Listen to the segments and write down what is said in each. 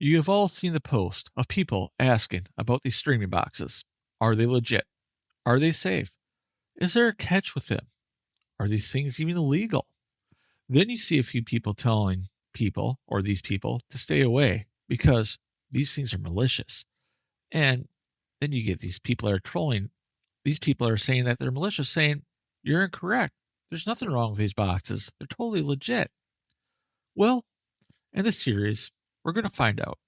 You have all seen the post of people asking about these streaming boxes. Are they legit? Are they safe? Is there a catch with them? Are these things even illegal? Then you see a few people telling people or these people to stay away because these things are malicious. And then you get these people that are trolling. These people are saying that they're malicious, saying, you're incorrect. There's nothing wrong with these boxes. They're totally legit. Well, in this series, we're going to find out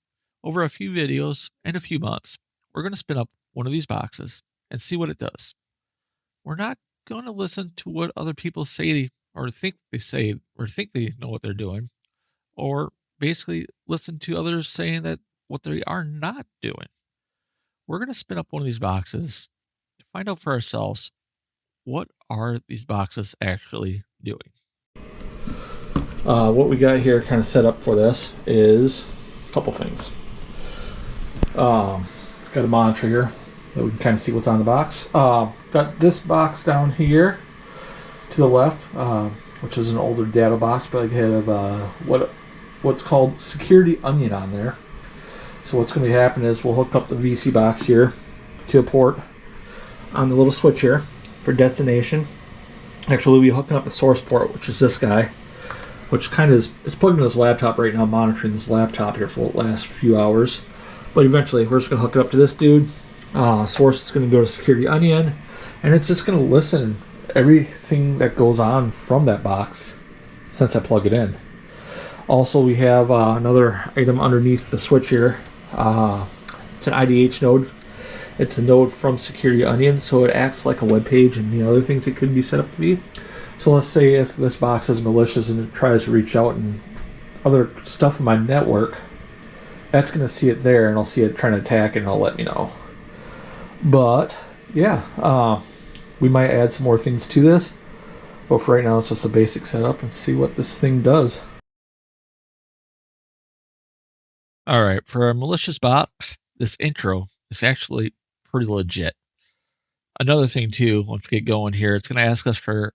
over a few videos and a few months. We're going to spin up one of these boxes and see what it does. We're not going to listen to what other people say or think they say or think they know what they're doing, or basically listen to others saying that what they are not doing. We're going to spin up one of these boxes to find out for ourselves what are these boxes actually doing. What we got here kind of set up for this is a couple things. Got a monitor here that we can kind of see what's on the box. Got this box down here to the left, which is an older data box, but I have what's called security onion on there. So what's going to happen is we'll hook up the VseeBox here to a port on the little switch here for destination. Actually, we'll be hooking up a source port, which is this guy, which kind of is plugged into this laptop right now, monitoring this laptop here for the last few hours. But eventually, we're just going to hook it up to this dude. Source is going to go to Security Onion, and it's just going to listen everything that goes on from that box since I plug it in. Also, we have another item underneath the switch here. It's an IDH node. It's a node from Security Onion, so it acts like a web page and the other things it could be set up to be. So let's say if this box is malicious and it tries to reach out and other stuff in my network, that's going to see it there, and I'll see it trying to attack, and it'll let me know. But yeah, we might add some more things to this. But for right now, it's just a basic setup and see what this thing does. All right, for a malicious box, this intro is actually pretty legit. Another thing too, once we get going here, it's going to ask us to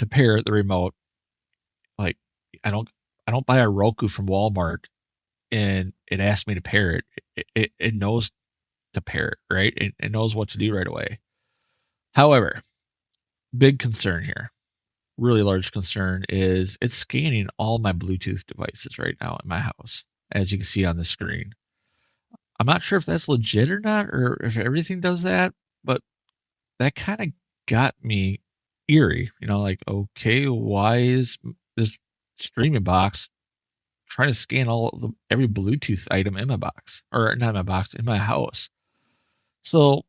pair the remote. Like I don't buy a Roku from Walmart and it asks me to pair it. It knows to pair it, right? It knows what to do right away. However, big concern here, really large concern, is it's scanning all my Bluetooth devices right now in my house, as you can see on the screen. I'm not sure if that's legit or not, or if everything does that, but that kind of got me eerie. Like, okay, why is this streaming box trying to scan every Bluetooth item in my box, or not in my box, in my house? So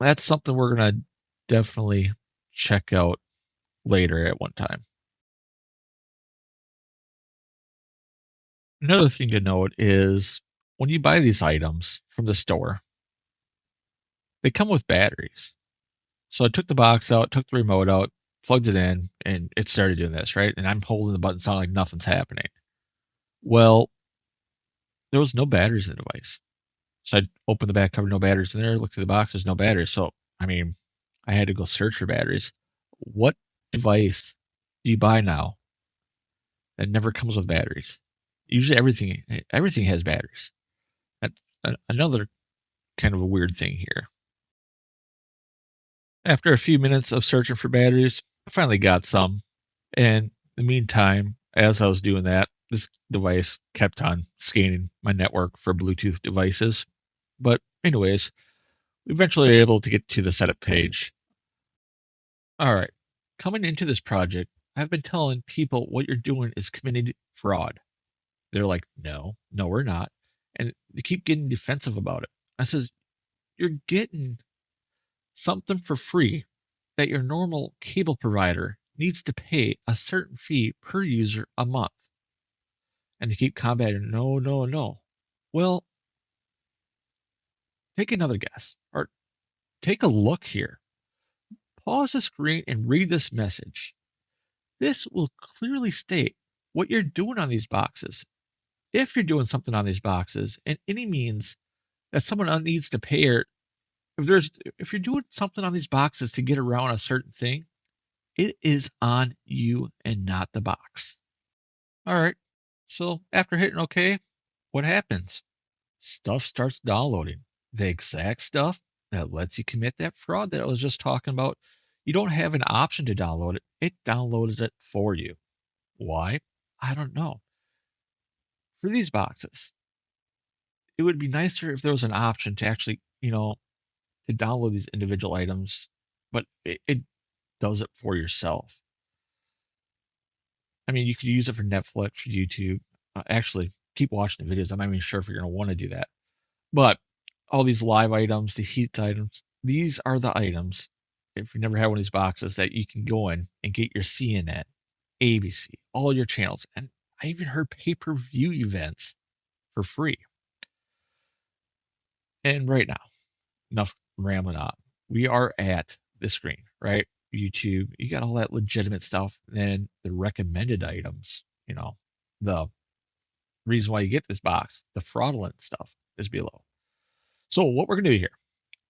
that's something we're gonna definitely check out later at one time. Another thing to note is when you buy these items from the store, they come with batteries. So I took the box out, took the remote out, plugged it in, and it started doing this, right? And I'm holding the button, sounding like nothing's happening. Well, there was no batteries in the device. So I opened the back cover, no batteries in there, looked through the box, there's no batteries. So, I had to go search for batteries. What device do you buy now that never comes with batteries? Usually everything has batteries. That's another kind of a weird thing here. After a few minutes of searching for batteries, I finally got some. And in the meantime, as I was doing that, this device kept on scanning my network for Bluetooth devices. But anyways, we eventually were able to get to the setup page. All right. Coming into this project, I've been telling people what you're doing is committing fraud. They're like, no, we're not. And they keep getting defensive about it. I says, you're getting something for free that your normal cable provider needs to pay a certain fee per user a month. And they keep combating, no. Well, take another guess, or take a look here. Pause the screen and read this message. This will clearly state what you're doing on these boxes. If you're doing something on these boxes and any means that someone needs to pay, or if you're doing something on these boxes to get around a certain thing, it is on you and not the box. All right. So after hitting OK, what happens? stuff starts downloading. The exact stuff that lets you commit that fraud that I was just talking about. You don't have an option to download it. It downloads it for you. Why? I don't know. For these boxes, it would be nicer if there was an option to actually, to download these individual items, but it does it for yourself. I mean, you could use it for Netflix, or YouTube. Actually, keep watching the videos. I'm not even sure if you're going to want to do that. But all these live items, the heat items, these are the items, if you never had one of these boxes, that you can go in and get your CNN, ABC, all your channels. And I even heard pay-per-view events for free. And right now, enough rambling on. We are at the screen, right? YouTube, you got all that legitimate stuff. Then the recommended items, the reason why you get this box, the fraudulent stuff is below. So what we're going to do here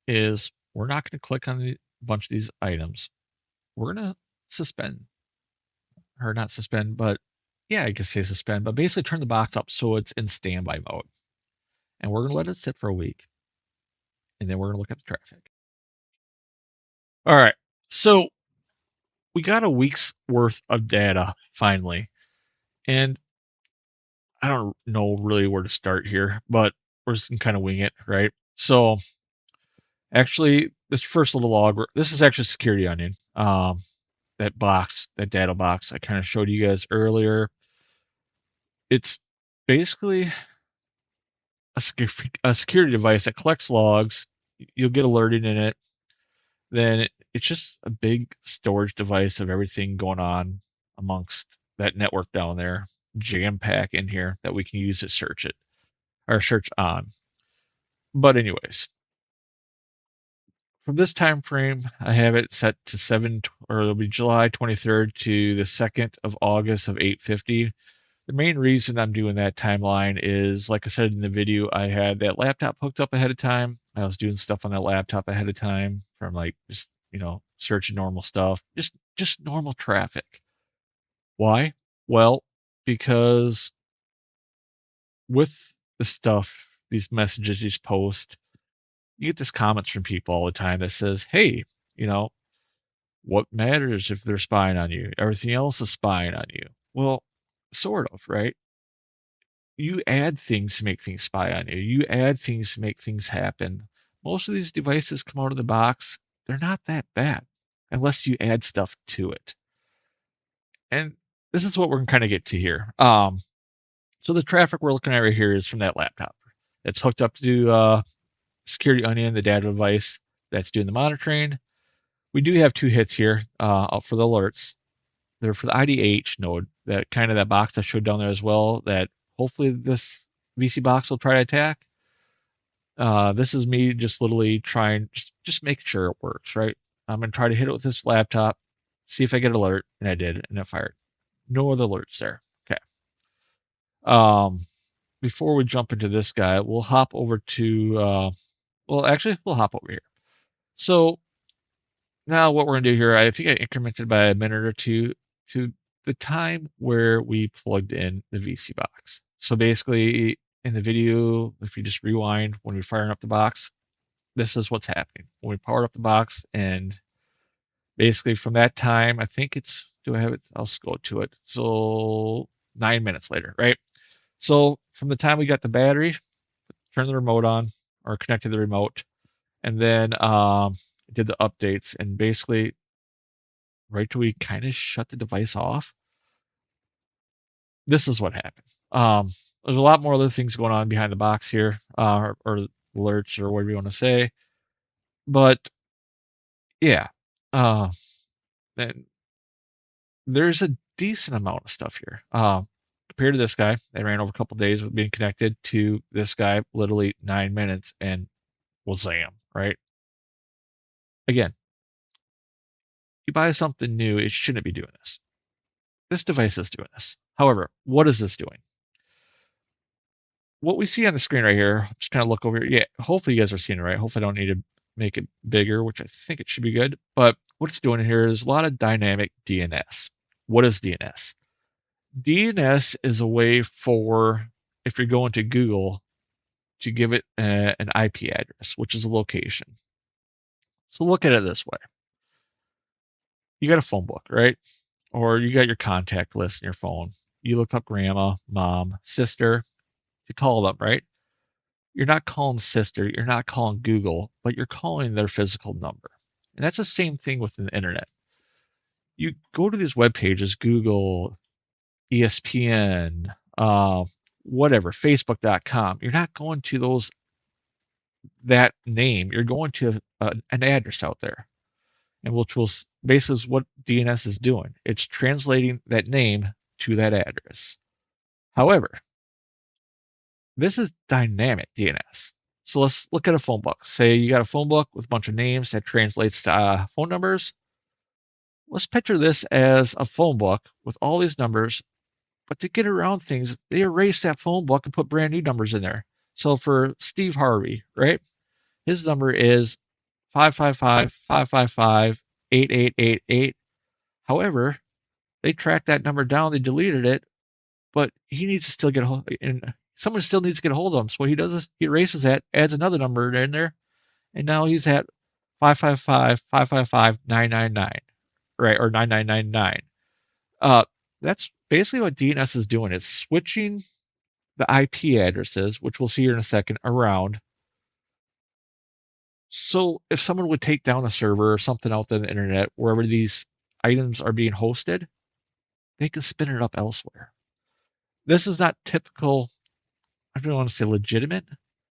is we're not going to click on a bunch of these items. We're going to suspend, or not suspend, but yeah, I can say suspend, but basically turn the box up so it's in standby mode. And we're going to let it sit for a week. And then we're going to look at the traffic. All right. So we got a week's worth of data finally. And I don't know really where to start here, but we're just going to kind of wing it, right? So actually, this first little log, this is actually Security Onion. That box, that data box I kind of showed you guys earlier. It's basically a security device that collects logs. You'll get alerted in it. Then it's just a big storage device of everything going on amongst that network down there, jam pack in here that we can use to search it or search on. But anyways, from this time frame, I have it set to it'll be July 23rd to the 2nd of August of 8:50. The main reason I'm doing that timeline is, like I said in the video, I had that laptop hooked up ahead of time. I was doing stuff on that laptop ahead of time from like just, searching normal stuff, just normal traffic. Why? Well, because with the stuff, these messages, these posts, you get these comments from people all the time that says, "Hey, you know, what matters if they're spying on you? Everything else is spying on you." Well, sort of, right? You add things to make things spy on you. You add things to make things happen. Most of these devices come out of the box, they're not that bad unless you add stuff to it. And this is what we're going to kind of get to here. So the traffic we're looking at right here is from that laptop. It's hooked up to Security Onion, the data device that's doing the monitoring. We do have two hits here out for the alerts. They're for the IDH node, that box I showed down there as well, that hopefully this VseeBox will try to attack. This is me just literally trying, just making sure it works, right? I'm going to try to hit it with this laptop, see if I get an alert, and I did, and it fired. No other alerts there. Okay. Before we jump into this guy, we'll hop over to, we'll hop over here. So now what we're going to do here, I think I incremented by a minute or two to the time where we plugged in the VseeBox. So basically, in the video, if you just rewind when we're firing up the box, this is what's happening. When we powered up the box, and basically from that time, I think do I have it? I'll just go to it. So 9 minutes later, right? So from the time we got the battery, turned the remote on or connected the remote, and then did the updates, and basically right till we kind of shut the device off, this is what happened. There's a lot more other things going on behind the box here, or alerts, or whatever you want to say. But yeah, then there's a decent amount of stuff here. Compared to this guy, they ran over a couple days with being connected to this guy, literally 9 minutes, and wazam, right? Again, you buy something new, it shouldn't be doing this. This device is doing this. However, what is this doing? What we see on the screen right here, just kind of look over here. Yeah, hopefully you guys are seeing it right. Hopefully I don't need to make it bigger, which I think it should be good. But what it's doing here is a lot of dynamic DNS. What is DNS? DNS is a way for, if you're going to Google, to give it an IP address, which is a location. So look at it this way. You got a phone book, right? Or you got your contact list in your phone. You look up grandma, mom, sister, you call them, right? You're not calling sister, you're not calling Google, but you're calling their physical number. And that's the same thing with the internet. You go to these web pages, Google, ESPN, whatever, Facebook.com. You're not going to that name. You're going to an address out there, and which will basically is what DNS is doing. It's translating that name to that address. However, this is dynamic DNS. So let's look at a phone book. Say you got a phone book with a bunch of names that translates to phone numbers. Let's picture this as a phone book with all these numbers, but to get around things, they erase that phone book and put brand new numbers in there. So for Steve Harvey, right? His number is 555-555-8888. However, they tracked that number down, they deleted it, but he needs to still get a hold, and someone still needs to get a hold of him. So what he does is he erases that, adds another number in there, and now he's at 555-555-999, right? Or 9999. Uh, that's basically what DNS is doing. It's switching the IP addresses, which we'll see here in a second, around. So if someone would take down a server or something out there on the internet, wherever these items are being hosted, they can spin it up elsewhere. This is not typical. I don't want to say legitimate.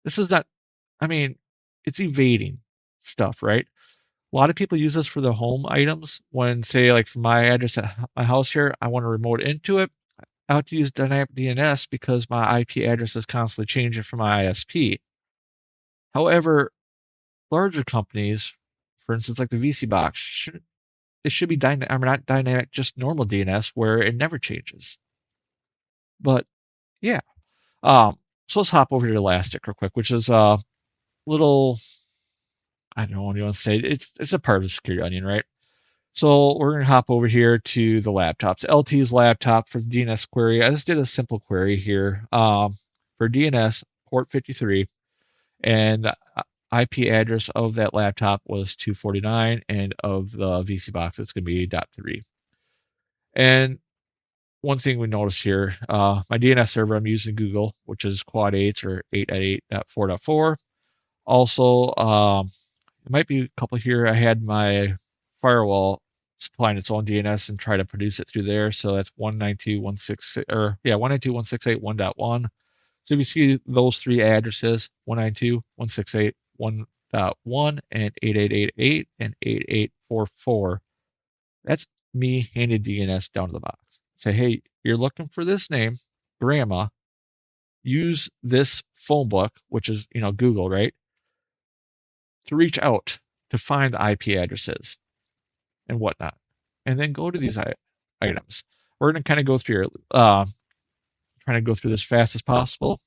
This is not, I mean, it's evading stuff, right? A lot of people use this for their home items. When, say, like for my address at my house here, I want to remote into it. I have to use dynamic DNS because my IP address is constantly changing from my ISP. However, larger companies, for instance, like the VseeBox, it should be not dynamic, just normal DNS where it never changes. But yeah, so let's hop over to Elastic real quick, which is a little, I don't know what you want to say. It's a part of the security onion, right? So we're going to hop over here to the laptops. LT's laptop for the DNS query. I just did a simple query here for DNS port 53, and the IP address of that laptop was 249, and of the VseeBox, it's going to be .3. And one thing we notice here, my DNS server, I'm using Google, which is quad 8 or 8.8.4.4. Also, it might be a couple here. I had my firewall supplying its own DNS and try to produce it through there. So that's 192.168, or yeah, 192.168.1.1. So if you see those three addresses, 192.168.1.1 and 8888 and 8844, that's me handing DNS down to the box. Say, hey, you're looking for this name, grandma. Use this phone book, which is, Google, right? To reach out to find the IP addresses and whatnot. And then go to these items. We're going to kind of go through trying to go through this fast as possible.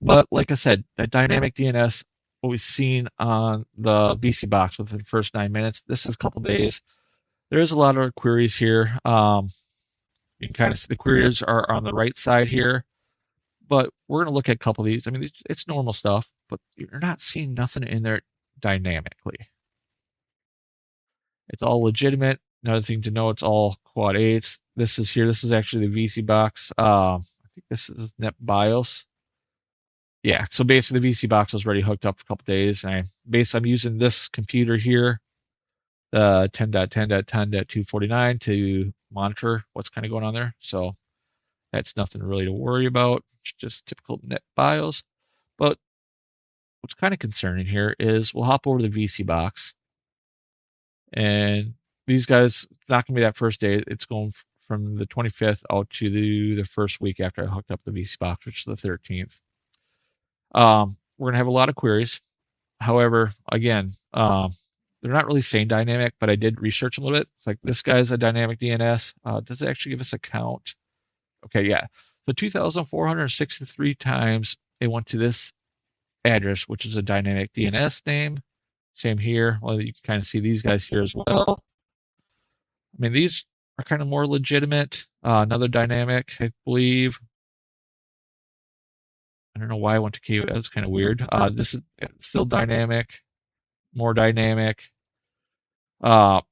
But like I said, that dynamic DNS, what we've seen on the VseeBox within the first 9 minutes, this is a couple days. There is a lot of queries here. You can kind of see the queries are on the right side here. But we're going to look at a couple of these. I mean, it's normal stuff, but you're not seeing nothing in there dynamically. It's all legitimate. Another thing to know, it's all quad 8s. This is actually the VseeBox. I think this is NetBIOS. Yeah, so basically the VseeBox was already hooked up for a couple days, and I'm using this computer here, the 10.10.10.249, to monitor what's kind of going on there. So that's nothing really to worry about. It's just typical NetBIOS. But what's kind of concerning here is we'll hop over to the VseeBox, and these guys, it's not going to be that first day. It's going from the 25th out to the first week after I hooked up the VseeBox, which is the 13th. We're going to have a lot of queries. However, again, they're not really saying dynamic, but I did research a little bit. It's like, this guy's a dynamic DNS. Does it actually give us a count? Okay, yeah. So 2,463 times it went to this address, which is a dynamic DNS name. Same here. Well, you can kind of see these guys here as well. I mean, these are kind of more legitimate. Another dynamic, I believe. I don't know why I went to KU. That's kind of weird. This is still dynamic, more dynamic. Uh,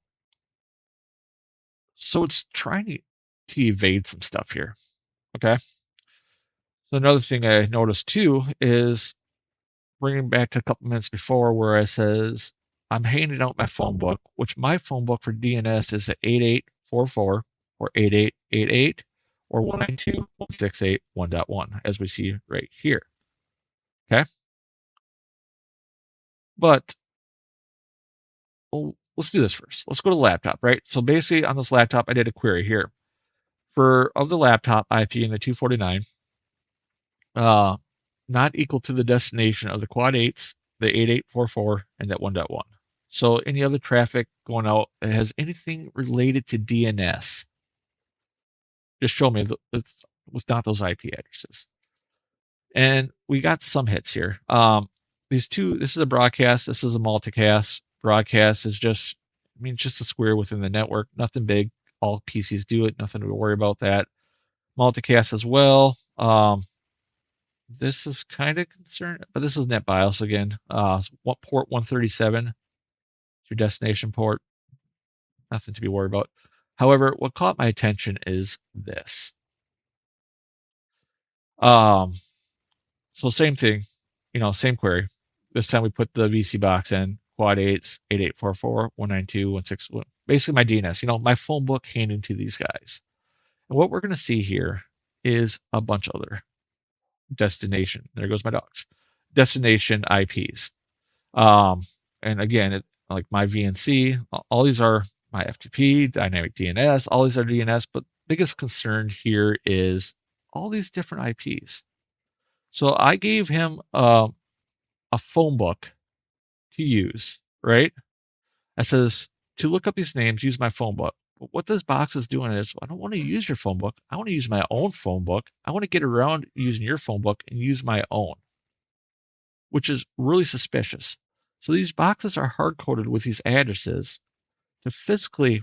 so it's trying to evade some stuff here. Okay. So another thing I noticed too is bringing back to a couple minutes before where it says I'm handing out my phone book, which my phone book for DNS is the 8844 or 8888 or 192.168.1.1, as we see right here. Okay. But well, let's do this first. Let's go to the laptop, right? So basically on this laptop, I did a query here for of the laptop IP in the 249, uh, not equal to the destination of the quad eights, the 8844, and that 1.1. So any other traffic going out that has anything related to DNS, just show me it was not those IP addresses. And we got some hits here. These two, this is a broadcast, this is a multicast. Broadcast is just, I mean, just a square within the network, nothing big. All PCs do it, nothing to worry about that. Multicast as well. This is kind of concerned, but this is NetBIOS again. Port 137, your destination port. Nothing to be worried about. However, what caught my attention is this. Um, so same thing, same query. This time we put the VseeBox in, quad eights, 8844, 192, 161. Basically my DNS, my phone book handing to these guys. And what we're going to see here is a bunch of other destination. There goes my dogs. Destination IPs. And again, like my VNC, all these are my FTP, dynamic DNS, all these are DNS, but biggest concern here is all these different IPs. So I gave him a phone book to use, right? I says, to look up these names, use my phone book. But what this box is doing is, I don't want to use your phone book. I want to use my own phone book. I want to get around using your phone book and use my own, which is really suspicious. So these boxes are hard coded with these addresses to physically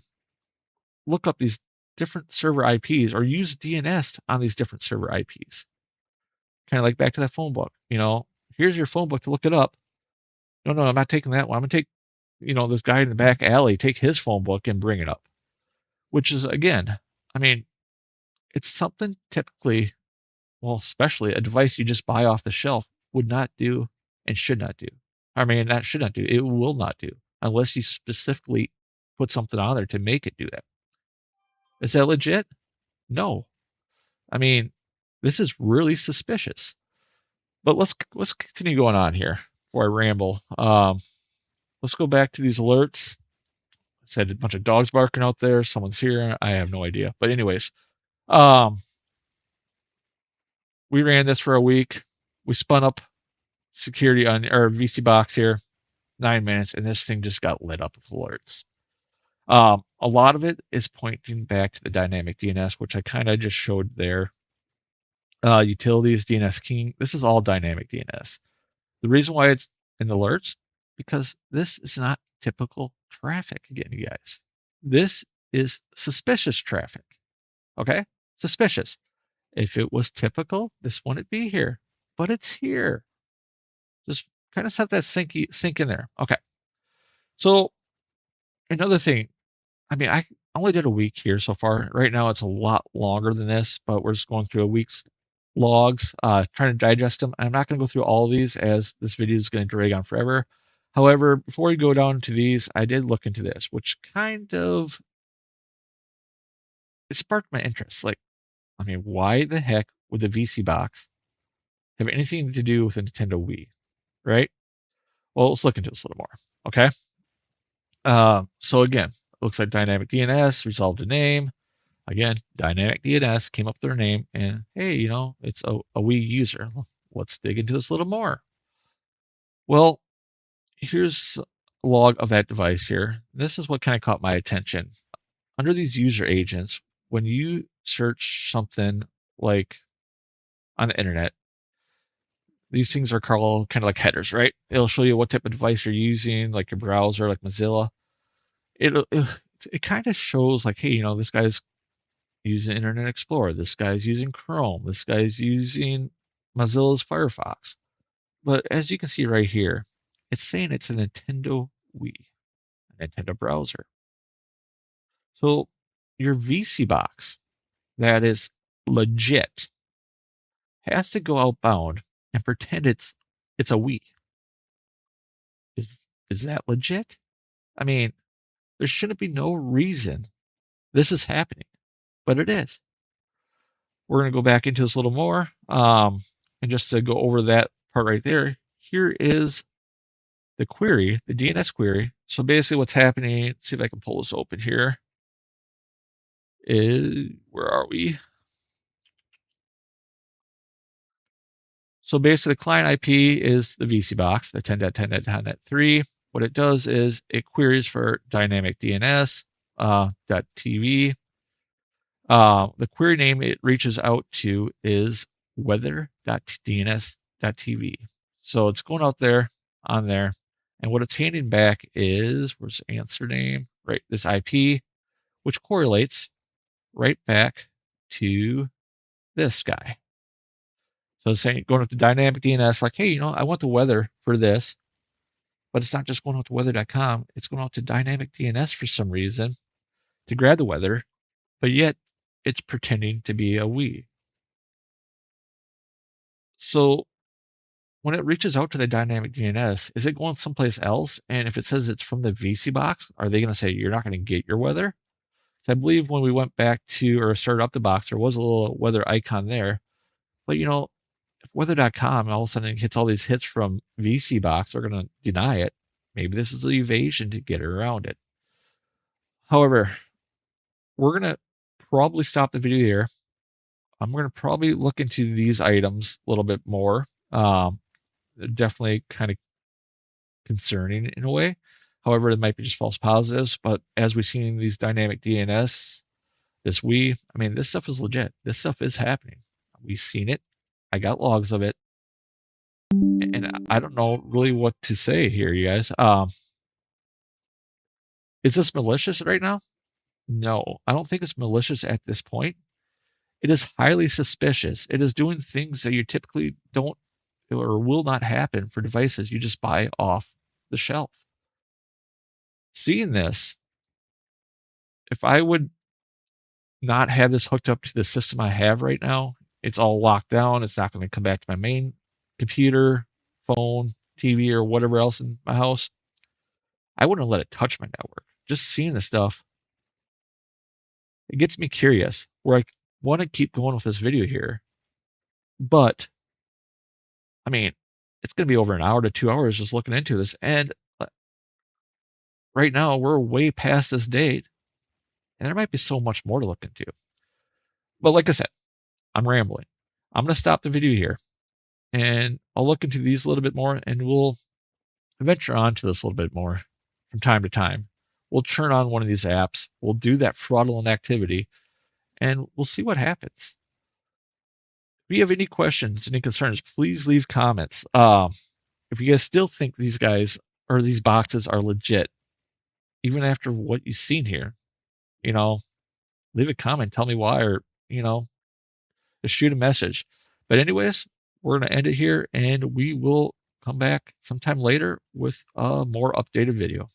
look up these different server IPs or use DNS on these different server IPs. Kind of like back to that phone book, here's your phone book to look it up. No, I'm not taking that one. I'm going to take, this guy in the back alley, take his phone book and bring it up, which is, again, I mean, it's something typically, well, especially a device you just buy off the shelf would not do and should not do. I mean, that should not do. It will not do unless you specifically put something on there to make it do that. Is that legit? No. I mean, this is really suspicious. But let's continue going on here before I ramble. Let's go back to these alerts. I said a bunch of dogs barking out there. Someone's here. I have no idea. But anyways, we ran this for a week. We spun up security on our VseeBox here, 9 minutes, and this thing just got lit up with alerts. A lot of it is pointing back to the dynamic DNS, which I kind of just showed there. Utilities, DNS keying. This is all dynamic DNS. The reason why it's in alerts, because this is not typical traffic again, you guys. This is suspicious traffic. Okay? Suspicious. If it was typical, this wouldn't be here, but it's here. Just kind of set that sink in there. Okay. So another thing, I mean, I only did a week here so far. Right now, it's a lot longer than this, but we're just going through a week's logs, trying to digest them. I'm not going to go through all of these as this video is going to drag on forever. However, before we go down to these, I did look into this, which kind of it sparked my interest. Like, I mean, why the heck would the VseeBox have anything to do with a Nintendo Wii, right? Well, let's look into this a little more. Okay. So again, it looks like dynamic DNS resolved a name. Again, dynamic DNS came up with their name, and hey, it's a Wii user. Let's dig into this a little more. Well, here's a log of that device here. This is what kind of caught my attention. Under these user agents, when you search something like on the internet, these things are called kind of like headers, right? It'll show you what type of device you're using, like your browser, like Mozilla. It kind of shows like, hey, this guy's using Internet Explorer. This guy's using Chrome. This guy's using Mozilla's Firefox. But as you can see right here, it's saying it's a Nintendo Wii, a Nintendo browser. So your VseeBox that is legit has to go outbound and pretend it's a Wii. Is that legit? I mean, there shouldn't be no reason this is happening, but it is. We're going to go back into this a little more. And just to go over that part right there, here is the query, the DNS query. So basically what's happening, let's see if I can pull this open here, is, where are we? So basically the client IP is the VseeBox, the 10.10.10.3. What it does is it queries for dynamic DNS, .tv. The query name it reaches out to is weather.dns.tv. So it's going out there on there. And what it's handing back is, where's the answer name? Right, this IP, which correlates right back to this guy. So it's saying, going up to dynamic DNS, like, hey, I want the weather for this, but it's not just going out to weather.com. It's going out to dynamic DNS for some reason to grab the weather, but yet it's pretending to be a we. So when it reaches out to the dynamic DNS, is it going someplace else? And if it says it's from the VseeBox, are they going to say you're not going to get your weather? I believe when we went back to or started up the box, there was a little weather icon there. But if weather.com all of a sudden hits all these hits from VseeBox, they're going to deny it. Maybe this is an evasion to get around it. However, we're going to probably stop the video here. I'm going to probably look into these items a little bit more. Definitely kind of concerning in a way. However, it might be just false positives. But as we've seen in these dynamic DNS, this stuff is legit. This stuff is happening. We've seen it. I got logs of it. And I don't know really what to say here, you guys. Is this malicious right now? No, I don't think it's malicious at this point. It is highly suspicious. It is doing things that you typically don't or will not happen for devices you just buy off the shelf. Seeing this, if I would not have this hooked up to the system I have right now, it's all locked down. It's not going to come back to my main computer, phone, TV, or whatever else in my house. I wouldn't let it touch my network. Just seeing this stuff, it gets me curious where I want to keep going with this video here. But, it's going to be over an hour to 2 hours just looking into this. And right now, we're way past this date. And there might be so much more to look into. But like I said, I'm rambling. I'm going to stop the video here. And I'll look into these a little bit more. And we'll venture on to this a little bit more from time to time. We'll turn on one of these apps. We'll do that fraudulent activity. And we'll see what happens. If you have any questions, any concerns, please leave comments. If you guys still think these guys or these boxes are legit, even after what you've seen here, leave a comment, tell me why, or, just shoot a message. But anyways, we're going to end it here and we will come back sometime later with a more updated video.